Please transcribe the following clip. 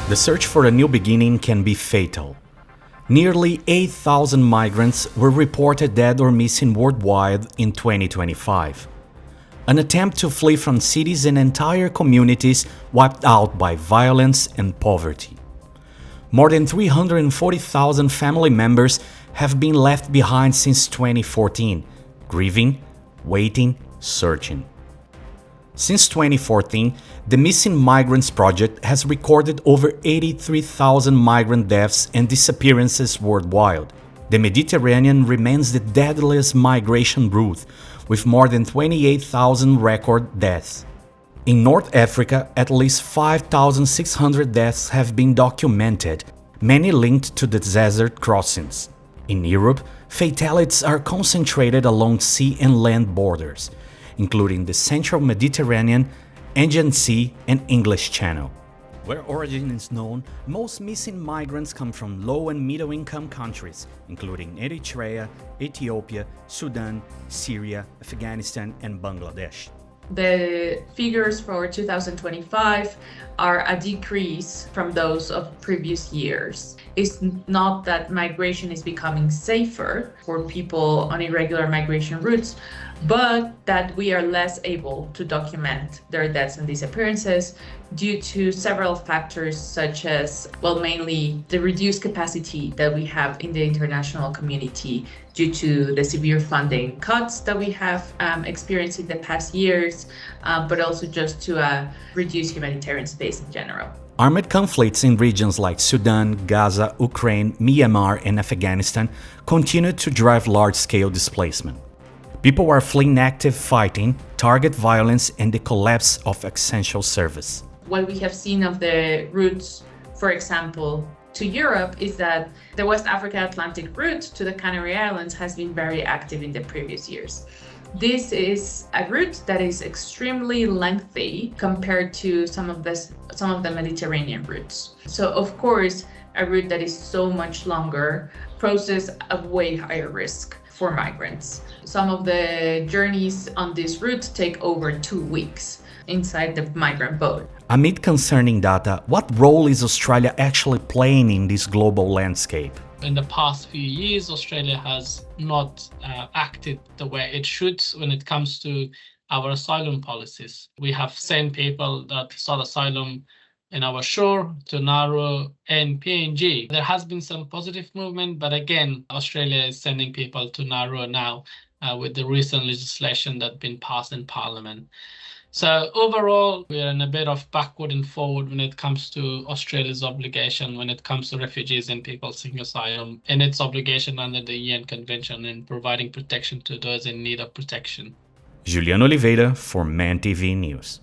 The search for a new beginning can be fatal. Nearly 8,000 migrants were reported dead or missing worldwide in 2025. An attempt to flee from cities and entire communities wiped out by violence and poverty. More than 340,000 family members have been left behind since 2014, grieving, waiting, searching. Since 2014, the Missing Migrants Project has recorded over 83,000 migrant deaths and disappearances worldwide. The Mediterranean remains the deadliest migration route, with more than 28,000 record deaths. In North Africa, at least 5,600 deaths have been documented, many linked to the desert crossings. In Europe, fatalities are concentrated along sea and land borders, including the Central Mediterranean, Aegean Sea, and English Channel. Where origin is known, most missing migrants come from low and middle-income countries, including Eritrea, Ethiopia, Sudan, Syria, Afghanistan, and Bangladesh. The figures for 2025 are a decrease from those of previous years. It's not that migration is becoming safer for people on irregular migration routes, but that we are less able to document their deaths and disappearances due to several factors such as, mainly the reduced capacity that we have in the international community due to the severe funding cuts that we have experienced in the past years, but also just to reduce humanitarian space in general. Armed conflicts in regions like Sudan, Gaza, Ukraine, Myanmar, and Afghanistan continue to drive large-scale displacement. People are fleeing active fighting, target violence, and the collapse of essential service. What we have seen of the routes, for example, to Europe is that the West Africa Atlantic route to the Canary Islands has been very active in the previous years. This is a route that is extremely lengthy compared to some of the Mediterranean routes. So of course, a route that is so much longer poses a way higher risk for migrants. Some of the journeys on this route take over 2 weeks inside the migrant boat. Amid concerning data, what role is Australia actually playing in this global landscape? In the past few years, Australia has not acted the way it should when it comes to our asylum policies. We have sent people that sought asylum in our shore to Nauru and PNG. There has been some positive movement, but again, Australia is sending people to Nauru now with the recent legislation that's been passed in Parliament. So overall, we are in a bit of backward and forward when it comes to Australia's obligation when it comes to refugees and people seeking asylum, and its obligation under the UN Convention in providing protection to those in need of protection. Juliano Oliveira for MAN TV News.